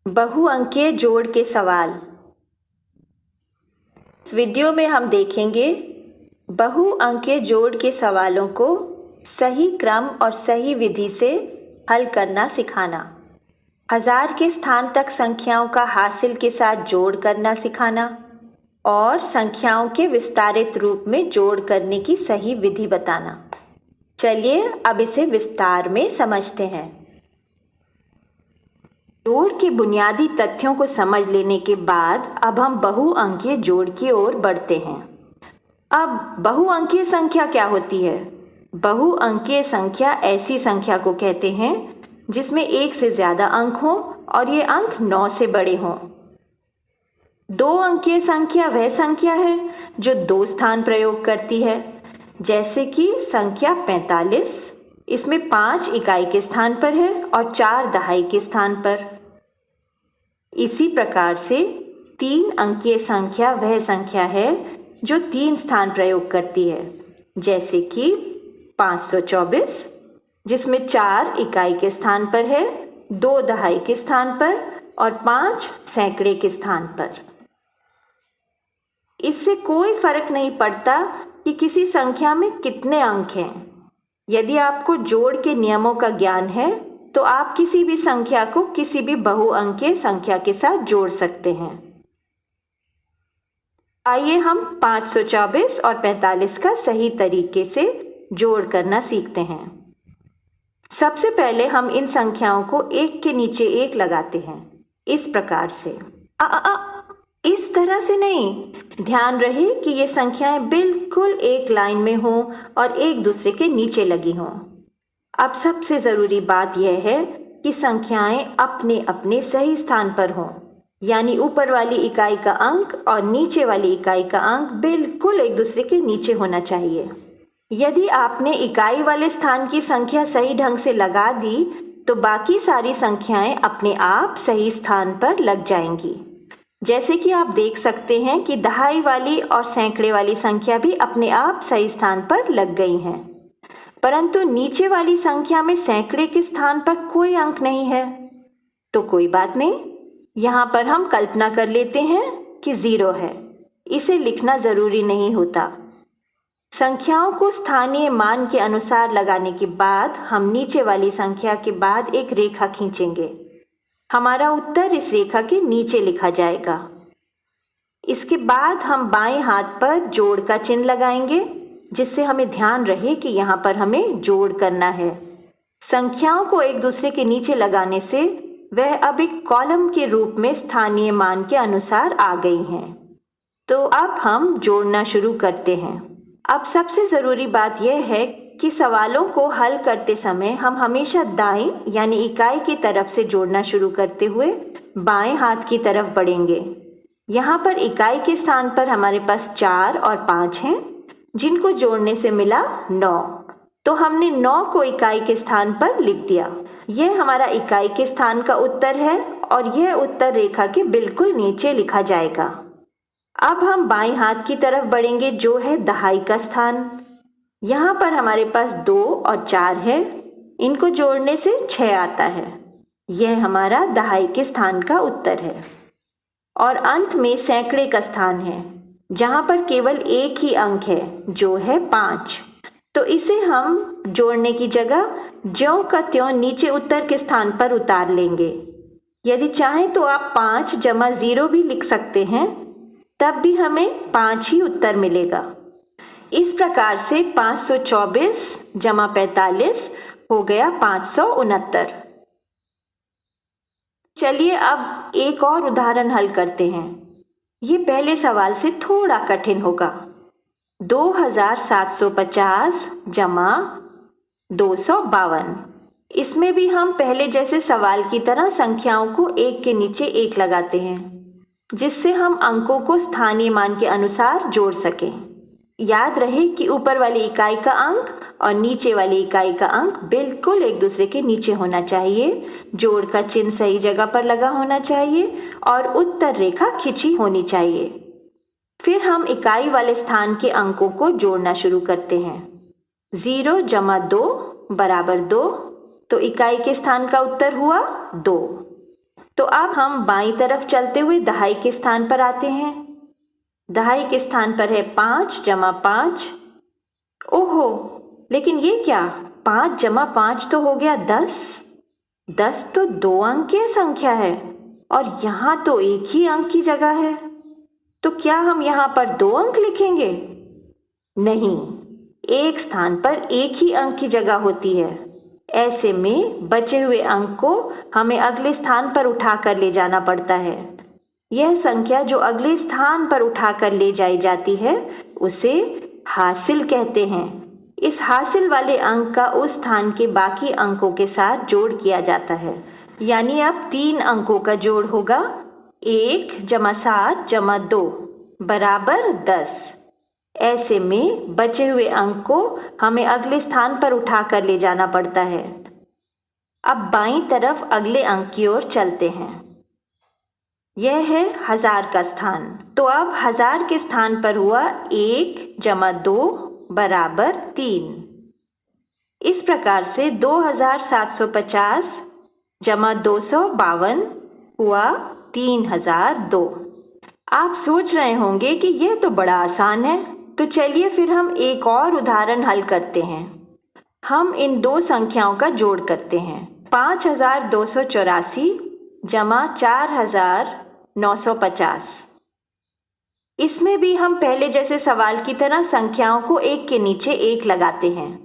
बहुअंकीय जोड़ के सवाल। इस वीडियो में हम देखेंगे बहुअंकीय जोड़ के सवालों को सही क्रम और सही विधि से हल करना सिखाना, 1000 के स्थान तक संख्याओं का हासिल के साथ जोड़ करना सिखाना और संख्याओं के विस्तारित रूप में जोड़ करने की सही विधि बताना। चलिए अब इसे विस्तार में समझते हैं। जोड़ के बुनियादी तथ्यों को समझ लेने के बाद अब हम बहुअंकीय जोड़ की ओर बढ़ते हैं। अब बहुअंकीय संख्या क्या होती है? बहुअंकीय संख्या ऐसी संख्या को कहते हैं जिसमें एक से ज्यादा अंक हों और ये अंक 9 से बड़े हों। दो अंकीय संख्या वह संख्या है जो 2 स्थान प्रयोग करती है, जैसे कि संख्या 45, इसमें 5 इकाई के स्थान पर है और 4 दहाई के स्थान पर। इसी प्रकार से 3 अंकीय संख्या वह संख्या है जो 3 स्थान प्रयोग करती है, जैसे कि 524, जिसमें 4 इकाई के स्थान पर है, 2 दहाई के स्थान पर और 5 सैकड़े के स्थान पर। इससे कोई फर्क नहीं पड़ता कि किसी संख्या में कितने अंक हैं। यदि आपको जोड़ के नियमों का ज्ञान है तो आप किसी भी संख्या को किसी भी बहुअंकीय संख्या के साथ जोड़ सकते हैं। आइए हम 524 और 45 का सही तरीके से जोड़ करना सीखते हैं। सबसे पहले हम इन संख्याओं को एक के नीचे एक लगाते हैं, इस प्रकार से। इस तरह से नहीं, ध्यान रहे कि ये संख्याएं बिल्कुल एक लाइन में हों और एक दूसरे के नीचे लगी हों। अब सबसे जरूरी बात यह है कि संख्याएं अपने अपने सही स्थान पर हों, यानी ऊपर वाली इकाई का अंक और नीचे वाली इकाई का अंक बिल्कुल एक दूसरे के नीचे होना चाहिए। यदि आपने इकाई वाले स्थान की संख्या सही ढंग से लगा दी तो बाकी सारी संख्याएं अपने आप सही स्थान पर लग जाएंगी। जैसे कि आप देख सकते हैं कि दहाई वाली और सैकड़े वाली संख्या भी अपने आप सही स्थान पर लग गई हैं, परंतु नीचे वाली संख्या में सैकड़े के स्थान पर कोई अंक नहीं है। तो कोई बात नहीं, यहाँ पर हम कल्पना कर लेते हैं कि 0 है। इसे लिखना जरूरी नहीं होता। संख्याओं को स्थानीय मान के अनुसार लगाने के बाद हम नीचे वाली संख्या के बाद एक रेखा खींचेंगे। हमारा उत्तर इस रेखा के नीचे लिखा जाएगा। इसके बाद हम बाएं हाथ पर जोड़ का चिन्ह लगाएंगे, जिससे हमें ध्यान रहे कि यहाँ पर हमें जोड़ करना है। संख्याओं को एक दूसरे के नीचे लगाने से वह अब एक कॉलम के रूप में स्थानीय मान के अनुसार आ गई हैं। तो अब हम जोड़ना शुरू करते हैं। अब सबसे जरूरी बात यह है कि सवालों को हल करते समय हम हमेशा दाईं यानी इकाई की तरफ से जोड़ना शुरू करते हुए बाएं हाथ की तरफ बढ़ेंगे। यहाँ पर इकाई के स्थान पर हमारे पास 4 और 5 हैं, जिनको जोड़ने से मिला 9। तो हमने 9 को इकाई के स्थान पर लिख दिया। यह हमारा इकाई के स्थान का उत्तर है और यह उत्तर रेखा के बिल्कुल नीचे लिखा जाएगा। अब हम बाएं हाथ की तरफ बढ़ेंगे, जो है दहाई का स्थान। यहाँ पर हमारे पास 2 और 4 है, इनको जोड़ने से 6 आता है। यह हमारा दहाई के स्थान का उत्तर है। और अंत में सैकड़े का स्थान है, जहाँ पर केवल एक ही अंक है, जो है 5। तो इसे हम जोड़ने की जगह ज्यों का त्यों नीचे उत्तर के स्थान पर उतार लेंगे। यदि चाहें तो आप 5 जमा 0 भी लिख सकते हैं, तब भी हमें 5 ही उत्तर मिलेगा। इस प्रकार से 524 जमा 45 हो गया 569। चलिए अब एक और उदाहरण हल करते हैं। ये पहले सवाल से थोड़ा कठिन होगा। 2750 जमा 252। इसमें भी हम पहले जैसे सवाल की तरह संख्याओं को एक के नीचे एक लगाते हैं, जिससे हम अंकों को स्थानीय मान के अनुसार जोड़ सकें। याद रहे कि ऊपर वाली इकाई का अंक और नीचे वाली इकाई का अंक बिल्कुल एक दूसरे के नीचे होना चाहिए, जोड़ का चिन्ह सही जगह पर लगा होना चाहिए और उत्तर रेखा खिंची होनी चाहिए। फिर हम इकाई वाले स्थान के अंकों को जोड़ना शुरू करते हैं। 0 जमा 2 बराबर 2, तो इकाई के स्थान का उत्तर हुआ 2। तो अब हम बाईं तरफ चलते हुए दहाई के स्थान पर आते हैं। दहाई के स्थान पर है 5 जमा 5। ओहो, लेकिन ये क्या, 5 जमा 5 तो हो गया 10। 10 तो 2 अंकीय संख्या है और यहाँ तो एक ही अंक की जगह है। तो क्या हम यहाँ पर 2 अंक लिखेंगे? नहीं, एक स्थान पर एक ही अंक की जगह होती है। ऐसे में बचे हुए अंक को हमें अगले स्थान पर उठाकर ले जाना पड़ता है। यह संख्या जो अगले स्थान पर उठाकर ले जाई जाती है उसे हासिल कहते हैं। इस हासिल वाले अंक का उस स्थान के बाकी अंकों के साथ जोड़ किया जाता है। यानी अब 3 अंकों का जोड़ होगा 1 जमा 7 जमा 2 बराबर 10। ऐसे में बचे हुए अंक को हमें अगले स्थान पर उठाकर ले जाना पड़ता है। अब बाईं तरफ अगले अंक की ओर चलते हैं। यह है 1000 का स्थान। तो अब 1000 के स्थान पर हुआ 1 जमा 2 बराबर 3। इस प्रकार से 2750 जमा 252 हुआ 3002। आप सोच रहे होंगे कि यह तो बड़ा आसान है। तो चलिए फिर हम एक और उदाहरण हल करते हैं। हम इन दो संख्याओं का जोड़ करते हैं। 5284 जमा 4950। इसमें भी हम पहले जैसे सवाल की तरह संख्याओं को एक के नीचे एक लगाते हैं।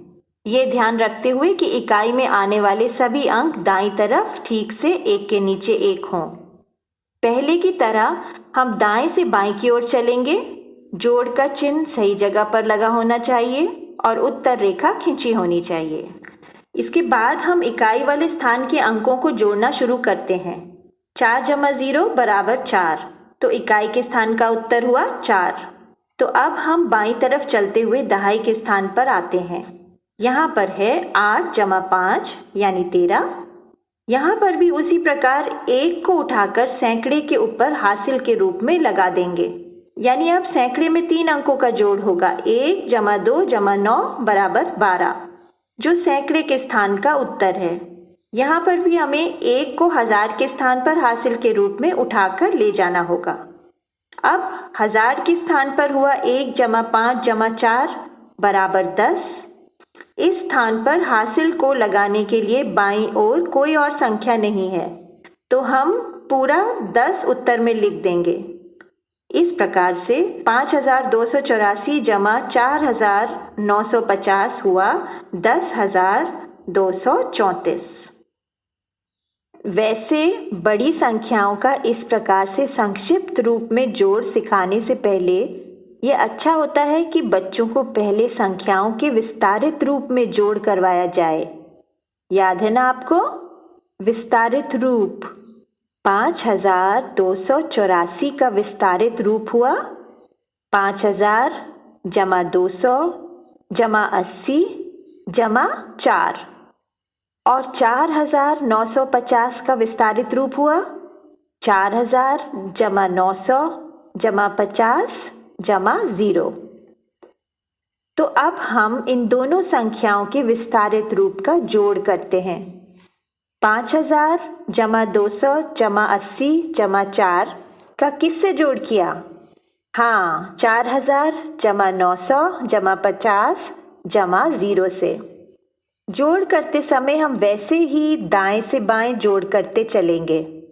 ये ध्यान रखते हुए कि इकाई में आने वाले सभी अंक दाईं तरफ ठीक से एक के नीचे एक हों। पहले की तरह हम दाएं से बाएं की ओर चलेंगे। जोड़ का चिन्ह सही जगह पर लगा होना चाहिए और उत्तर रेखा खींची होनी चाहिए। इसके बाद हम इकाई वाले स्थान के अंकों को जोड़ना शुरू करते हैं। 4 जमा 0 बराबर 4। तो इकाई के स्थान का उत्तर हुआ 4। तो अब हम बाईं तरफ चलते हुए दहाई के स्थान पर आते हैं। यहाँ पर है 8 जमा 5 यानी 13। यहाँ पर भी उसी प्रकार 1 को उठाकर सैकड़े के ऊपर हासिल के रूप में लगा देंगे। यानी अब सैकड़े में 3 अंकों का जोड़ होगा। 1 जमा 2 जमा 9 बराबर 12, जो सैकड़े के स्थान का उत्तर है। यहाँ पर भी हमें 1 को 1000 के स्थान पर हासिल के रूप में उठाकर ले जाना होगा। अब 1000 के स्थान पर हुआ 1 जमा 5 जमा 4 बराबर 10। इस स्थान पर हासिल को लगाने के लिए बाईं ओर कोई और संख्या नहीं है, तो हम पूरा 10 उत्तर में लिख देंगे। इस प्रकार से 5284 जमा 4950 हुआ 10,234। वैसे बड़ी संख्याओं का इस प्रकार से संक्षिप्त रूप में जोड़ सिखाने से पहले यह अच्छा होता है कि बच्चों को पहले संख्याओं के विस्तारित रूप में जोड़ करवाया जाए। याद है ना आपको? विस्तारित रूप 5284 का विस्तारित रूप हुआ 5000 जमा 200 जमा 80 जमा 4 और 4950 का विस्तारित रूप हुआ 4000 जमा 900 जमा 50 जमा 0। तो अब हम इन दोनों संख्याओं के विस्तारित रूप का जोड़ करते हैं। 5000 जमा 200 जमा 80 जमा 4 का किससे जोड़ किया? हाँ, 4000 जमा 900 जमा 50 जमा 0 से। जोड़ करते समय हम वैसे ही दाएं से बाएं जोड़ करते चलेंगे।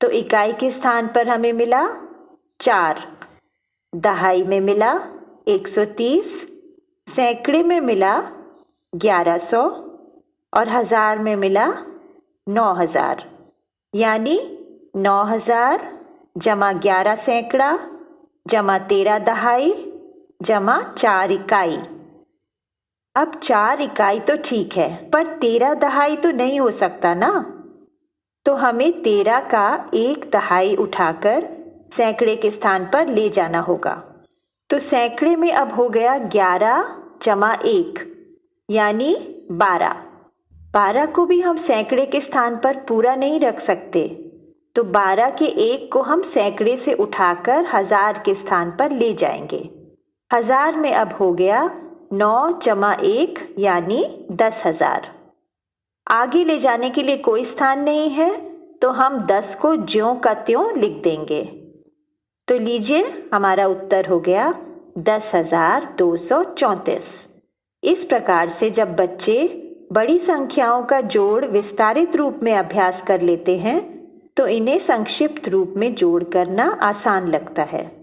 तो इकाई के स्थान पर हमें मिला 4, दहाई में मिला 130, सैकड़े में मिला 1100 और 1000 में मिला 9000। यानी 9000 जमा 11 सैकड़ा जमा 13 दहाई जमा 4 इकाई। अब 4 इकाई तो ठीक है, पर 13 दहाई तो नहीं हो सकता ना। तो हमें 13 का 1 दहाई उठाकर सैकड़े के स्थान पर ले जाना होगा। तो सैकड़े में अब हो गया 11 जमा 1 यानी 12। 12 को भी हम सैकड़े के स्थान पर पूरा नहीं रख सकते, तो 12 के 1 को हम सैकड़े से उठाकर 1000 के स्थान पर ले जाएंगे। 1000 में अब हो गया 9 जमा 1 यानी 10,000। आगे ले जाने के लिए कोई स्थान नहीं है, तो हम 10 को ज्यों का त्यों लिख देंगे। तो लीजिए, हमारा उत्तर हो गया 10,234। इस प्रकार से जब बच्चे बड़ी संख्याओं का जोड़ विस्तारित रूप में अभ्यास कर लेते हैं तो इन्हें संक्षिप्त रूप में जोड़ करना आसान लगता है।